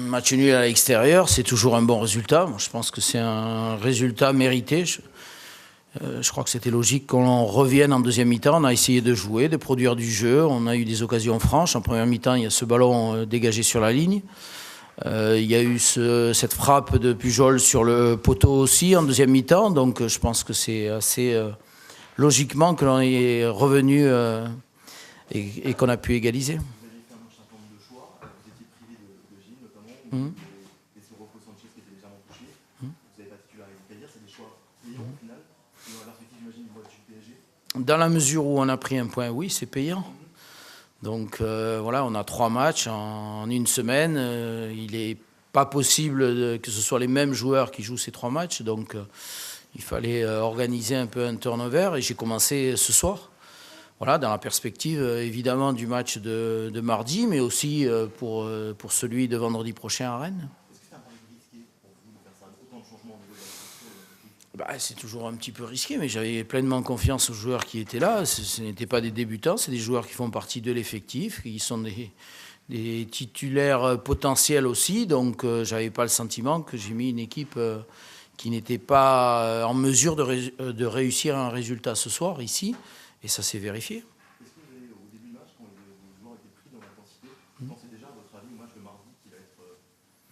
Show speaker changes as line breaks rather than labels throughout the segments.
Match nul à l'extérieur, c'est toujours un bon résultat. Moi, je pense que c'est un résultat mérité. Je crois que c'était logique qu'on revienne en deuxième mi-temps. On a essayé de jouer, de produire du jeu. On a eu des occasions franches. En première mi-temps, il y a ce ballon dégagé sur la ligne. Il y a eu cette frappe de Pujol sur le poteau aussi en deuxième mi-temps. Donc je pense que c'est assez logiquement que l'on est revenu et qu'on a pu égaliser. Dans la mesure où on a pris un point, oui, c'est payant. Donc voilà, on a 3 matchs en une semaine. Il n'est pas possible que ce soit les mêmes joueurs qui jouent ces 3 matchs. Donc il fallait organiser un peu un turnover et j'ai commencé ce soir. Voilà, dans la perspective évidemment du match de mardi, mais aussi pour celui de vendredi prochain à Rennes. C'est toujours un petit peu risqué, mais j'avais pleinement confiance aux joueurs qui étaient là. Ce n'étaient pas des débutants, c'est des joueurs qui font partie de l'effectif, qui sont des titulaires potentiels aussi. Donc, je n'avais pas le sentiment que j'ai mis une équipe qui n'était pas en mesure de réussir un résultat ce soir ici. Et ça s'est vérifié. Est-ce que vous avez, au début du match, quand les joueurs étaient pris dans l'intensité, vous pensez déjà, à votre avis, au match de mardi qui va être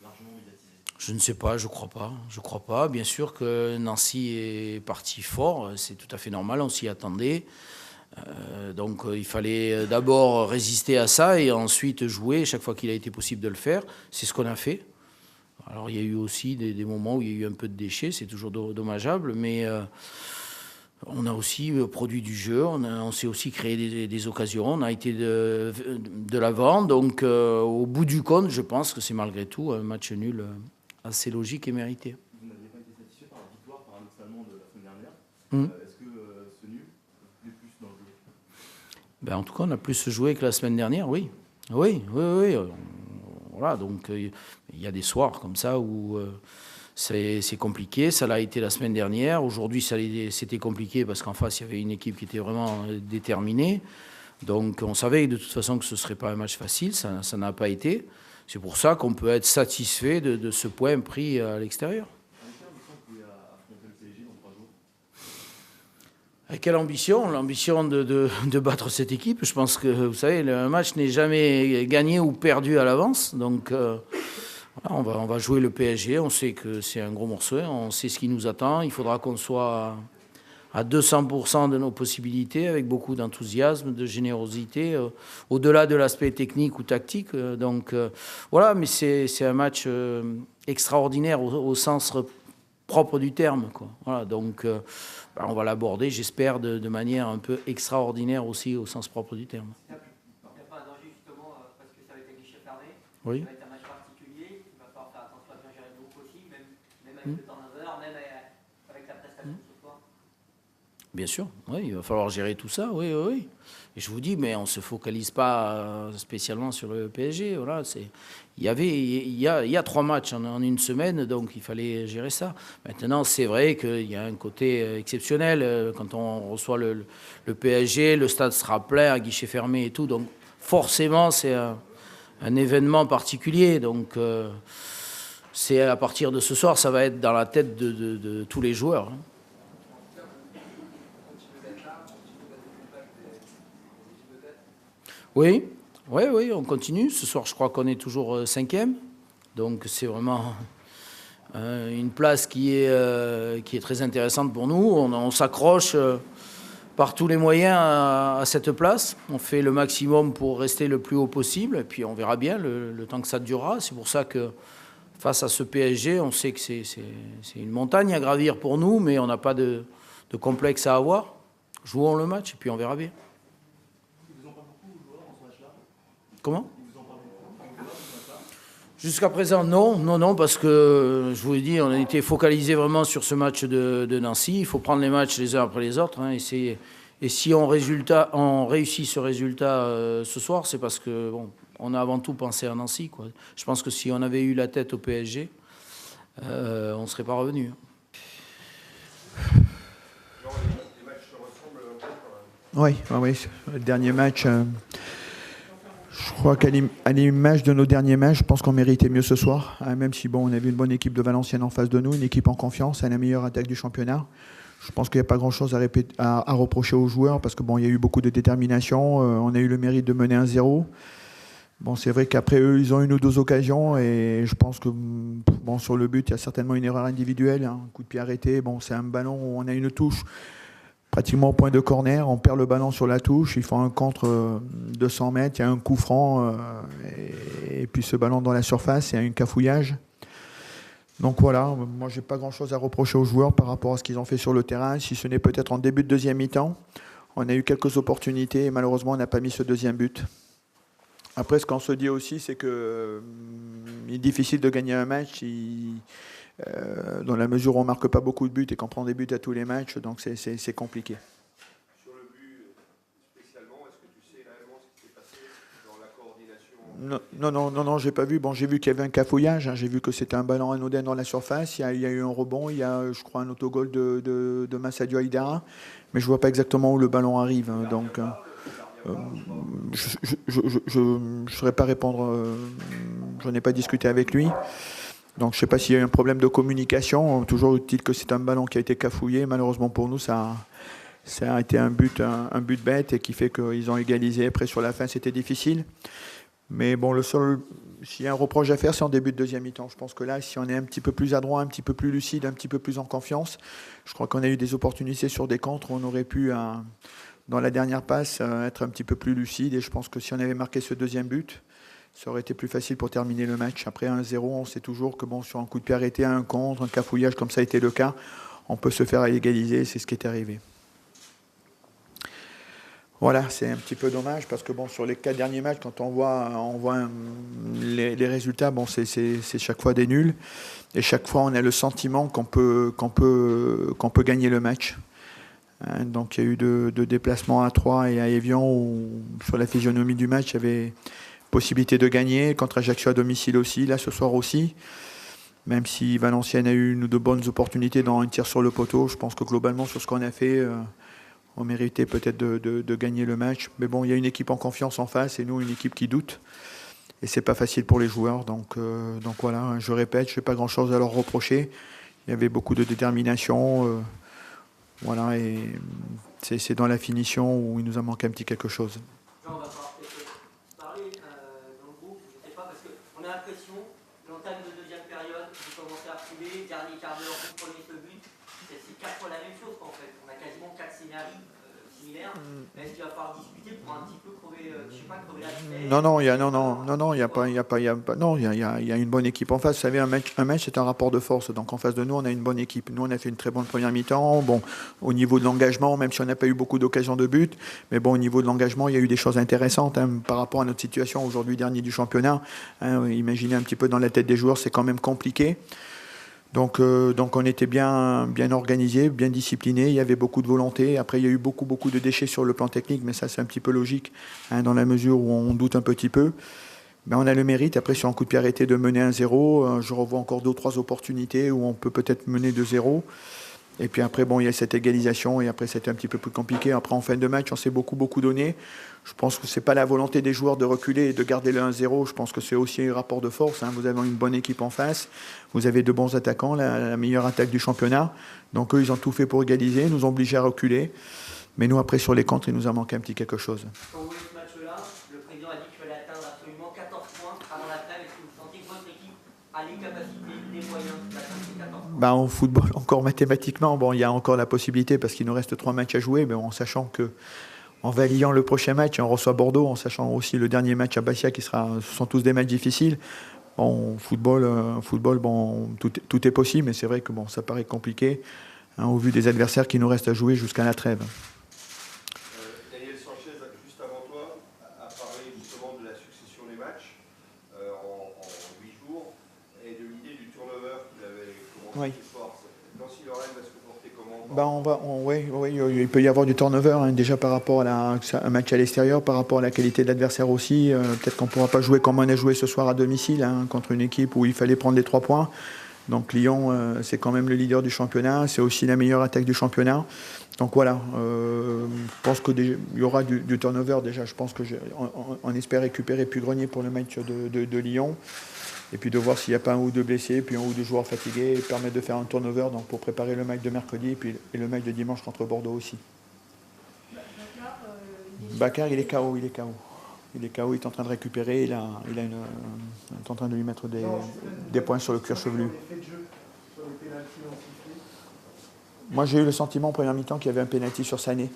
largement médiatisé? Je ne sais pas, je crois pas. Je crois pas. Bien sûr que Nancy est parti fort, c'est tout à fait normal, on s'y attendait. Donc il fallait d'abord résister à ça et ensuite jouer chaque fois qu'il a été possible de le faire. C'est ce qu'on a fait. Alors il y a eu aussi des moments où il y a eu un peu de déchets, c'est toujours dommageable, mais on a aussi produit du jeu, on s'est aussi créé des occasions, on a été de l'avant. Donc au bout du compte, je pense que c'est malgré tout un match nul assez logique et mérité. Vous n'aviez pas été satisfait par la victoire, paradoxalement, de la semaine dernière. Est-ce que ce nul est plus dans le jeu? En tout cas, on a plus joué que la semaine dernière, oui. Oui. Voilà, donc il y a des soirs comme ça où c'est compliqué. Ça l'a été la semaine dernière. Aujourd'hui, c'était compliqué parce qu'en face, il y avait une équipe qui était vraiment déterminée. Donc on savait de toute façon que ce ne serait pas un match facile. Ça n'a pas été. C'est pour ça qu'on peut être satisfait de ce point pris à l'extérieur. Avec quelle ambition? L'ambition de battre cette équipe. Je pense que, vous savez, un match n'est jamais gagné ou perdu à l'avance. Donc, on va jouer le PSG. On sait que c'est un gros morceau. On sait ce qui nous attend. Il faudra qu'on soit à 200% de nos possibilités, avec beaucoup d'enthousiasme, de générosité, au-delà de l'aspect technique ou tactique. Donc, voilà, mais c'est un match extraordinaire au sens propre du terme, quoi. Voilà, donc on va l'aborder, j'espère, de manière un peu extraordinaire aussi au sens propre du terme. Il n'y a pas un danger justement parce que ça va être un guichet fermé. Oui. Ça va être un match particulier. Il va falloir faire attention à bien gérer le groupe aussi, même avec le turnover, même avec la prestation de ce soir. Bien sûr, oui, il va falloir gérer tout ça, oui. Et je vous dis, mais on ne se focalise pas spécialement sur le PSG. Voilà, il y a 3 matchs en une semaine, donc il fallait gérer ça. Maintenant, c'est vrai qu'il y a un côté exceptionnel. Quand on reçoit le PSG, le stade sera plein, à guichet fermé et tout. Donc forcément, c'est un événement particulier. Donc c'est à partir de ce soir, ça va être dans la tête de tous les joueurs. Oui, on continue. Ce soir, je crois qu'on est toujours 5e. Donc, c'est vraiment une place qui est très intéressante pour nous. On s'accroche par tous les moyens à cette place. On fait le maximum pour rester le plus haut possible. Et puis, on verra bien le temps que ça durera. C'est pour ça que face à ce PSG, on sait que c'est une montagne à gravir pour nous, mais on n'a pas de complexe à avoir. Jouons le match et puis on verra bien. Comment? Jusqu'à présent, non, parce que je vous l'ai dit, on a été focalisé vraiment sur ce match de Nancy. Il faut prendre les matchs les uns après les autres. Et si on réussit ce résultat ce soir, c'est parce que on a avant tout pensé à Nancy, quoi. Je pense que si on avait eu la tête au PSG, on ne serait pas revenu.
Oui, le dernier match, je crois qu'à l'image de nos derniers matchs, je pense qu'on méritait mieux ce soir, hein, même si bon, on a vu une bonne équipe de Valenciennes en face de nous, une équipe en confiance, à la meilleure attaque du championnat. Je pense qu'il n'y a pas grand-chose à reprocher aux joueurs parce que bon, il y a eu beaucoup de détermination. On a eu le mérite de mener 1-0. Bon, c'est vrai qu'après eux, ils ont une ou deux occasions et je pense que bon, sur le but, il y a certainement une erreur individuelle, hein, un coup de pied arrêté. Bon, c'est un ballon où on a une touche pratiquement au point de corner. On perd le ballon sur la touche. Ils font un contre 200 mètres. Il y a un coup franc et puis ce ballon dans la surface, il y a un cafouillage. Donc voilà, moi j'ai pas grand-chose à reprocher aux joueurs par rapport à ce qu'ils ont fait sur le terrain, si ce n'est peut-être en début de deuxième mi-temps. On a eu quelques opportunités et malheureusement on n'a pas mis ce deuxième but. Après, ce qu'on se dit aussi, c'est que il est difficile de gagner un match dans la mesure où on marque pas beaucoup de buts et qu'on prend des buts à tous les matchs, donc c'est compliqué.
Sur le but spécialement, est-ce que tu sais réellement ce qui s'est passé dans la coordination?
Non, j'ai pas vu. Bon, j'ai vu qu'il y avait un cafouillage, hein. J'ai vu que c'était un ballon anodin dans la surface. Il y a eu un rebond. Il y a, je crois, un autogol de Massadio Aïdara. Mais je vois pas exactement où le ballon arrive, hein. Donc, je ne saurais pas répondre. Je n'ai pas discuté avec lui. Donc, je ne sais pas s'il y a eu un problème de communication. Toujours est-il que c'est un ballon qui a été cafouillé. Malheureusement pour nous, ça a été un but bête et qui fait qu'ils ont égalisé. Après, sur la fin, c'était difficile. Mais bon, s'il y a un reproche à faire, c'est en début de deuxième mi-temps. Je pense que là, si on est un petit peu plus adroit, un petit peu plus lucide, un petit peu plus en confiance, je crois qu'on a eu des opportunités sur des contres où on aurait pu, dans la dernière passe, être un petit peu plus lucide. Et je pense que si on avait marqué ce deuxième but, ça aurait été plus facile pour terminer le match. Après 1-0, on sait toujours que bon, sur un coup de pied arrêté, un contre, un cafouillage, comme ça a été le cas, on peut se faire égaliser. C'est ce qui est arrivé. Voilà, c'est un petit peu dommage parce que bon, sur les 4 derniers matchs, quand on voit les résultats, bon, c'est chaque fois des nuls. Et chaque fois, on a le sentiment qu'on peut gagner le match. Hein, donc il y a eu de déplacements à Troyes et à Évian où sur la physionomie du match, il y avait possibilité de gagner. Contre Ajaccio à domicile aussi, là ce soir aussi. Même si Valenciennes a eu une ou deux bonnes opportunités dans un tir sur le poteau, je pense que globalement, sur ce qu'on a fait, on méritait peut-être de gagner le match. Mais bon, il y a une équipe en confiance en face et nous, une équipe qui doute. Et c'est pas facile pour les joueurs. Donc voilà, je répète, je n'ai pas grand-chose à leur reprocher. Il y avait beaucoup de détermination. Voilà, et c'est dans la finition où il nous a manqué un petit quelque chose.
Jean, on va peut-être parler dans le groupe, je ne sais pas, parce qu'on a l'impression, l'entame de deuxième période, vous commencez à reculer, dernier quart d'heure, vous prenez ce but, c'est 4 fois la même chose en fait. On a quasiment 4 scénarios similaires. Est-ce qu'il va falloir discuter pour un petit peu crever, je sais pas, crever la vitesse?
Non, il y a une bonne équipe en face. Vous savez, un match, c'est un rapport de force. Donc en face de nous, on a une bonne équipe. Nous, on a fait une très bonne première mi-temps. Bon, au niveau de l'engagement, même si on n'a pas eu beaucoup d'occasions de but, mais bon, au niveau de l'engagement, il y a eu des choses intéressantes, hein, par rapport à notre situation aujourd'hui, dernier du championnat. Hein, imaginez un petit peu dans la tête des joueurs, c'est quand même compliqué. Donc on était bien organisé, bien discipliné. Il y avait beaucoup de volonté. Après, il y a eu beaucoup de déchets sur le plan technique, mais ça, c'est un petit peu logique, hein, dans la mesure où on doute un petit peu. Ben, on a le mérite, après, sur un coup de pied arrêté, de mener 1-0. Je revois encore 2 ou 3 opportunités où on peut peut-être mener 2-0. Et puis après, bon, il y a cette égalisation et après, c'était un petit peu plus compliqué. Après, en fin de match, on s'est beaucoup donné. Je pense que ce n'est pas la volonté des joueurs de reculer et de garder le 1-0. Je pense que c'est aussi un rapport de force, hein. Vous avez une bonne équipe en face. Vous avez de bons attaquants, la meilleure attaque du championnat. Donc eux, ils ont tout fait pour égaliser, nous ont obligés à reculer. Mais nous, après, sur les contres, il nous a manqué un petit quelque chose.
Quand vous voyez ce match-là, le président a dit qu'il fallait atteindre absolument 14 points avant la trêve. Est-ce que vous sentez que votre équipe a les capacités, les moyens d'atteindre ces 14 points?
Ben, au football, encore mathématiquement, bon, il y a encore la possibilité parce qu'il nous reste 3 matchs à jouer, mais en sachant que en validant le prochain match, on reçoit Bordeaux, en sachant aussi le dernier match à Bastia, ce sont tous des matchs difficiles. Bon, football, bon, tout est possible, mais c'est vrai que bon, ça paraît compliqué, hein, au vu des adversaires qui nous restent à jouer jusqu'à la trêve.
Daniel Sanchez, juste avant toi, a parlé justement de la succession des matchs en 8 jours et de l'idée du turnover qu'il avait commencé ce soir. Nancy Lorraine va se comporter comment?
Oui, il peut y avoir du turnover, hein, déjà par rapport à un match à l'extérieur, par rapport à la qualité de l'adversaire aussi. Peut-être qu'on ne pourra pas jouer comme on a joué ce soir à domicile, hein, contre une équipe où il fallait prendre les 3 points. Donc Lyon, c'est quand même le leader du championnat, c'est aussi la meilleure attaque du championnat. Donc voilà, je pense qu'il y aura du turnover déjà. Je pense qu'on espère récupérer Pugrenier pour le match de Lyon. Et puis de voir s'il n'y a pas un ou deux blessés, puis un ou deux joueurs fatigués, et permettre de faire un turnover donc pour préparer le match de mercredi et le match de dimanche contre Bordeaux aussi. Bakar, il est KO. Il est KO, il est en train de récupérer, il est en train de lui mettre des points sur le cuir chevelu. Moi j'ai eu le sentiment en première mi-temps qu'il y avait un pénalty sur Sané.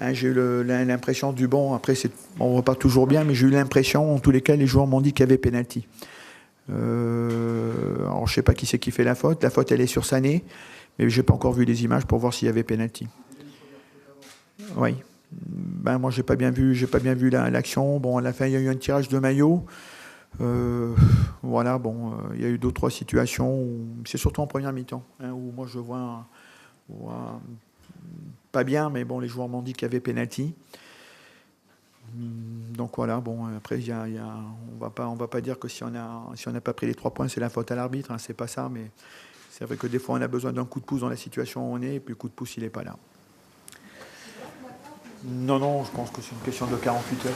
Hein, j'ai eu l'impression du bon, après on ne va pas toujours bien, mais j'ai eu l'impression, en tous les cas les joueurs m'ont dit qu'il y avait pénalty. Alors je sais pas qui c'est qui fait la faute elle est sur Sané, mais j'ai pas encore vu les images pour voir s'il y avait pénalty. Oui. Ben moi j'ai pas bien vu l'action. Bon, à la fin il y a eu un tirage de maillot. Voilà, bon, il y a eu 2-3 situations c'est surtout en première mi-temps où moi je vois pas bien, mais bon les joueurs m'ont dit qu'il y avait pénalty. Donc voilà, bon, après on va pas dire que si on n'a pas pris les 3 points, c'est la faute à l'arbitre, c'est pas ça, mais c'est vrai que des fois on a besoin d'un coup de pouce dans la situation où on est, et puis le coup de pouce il n'est pas là. Non, je pense que c'est une question de 48 heures.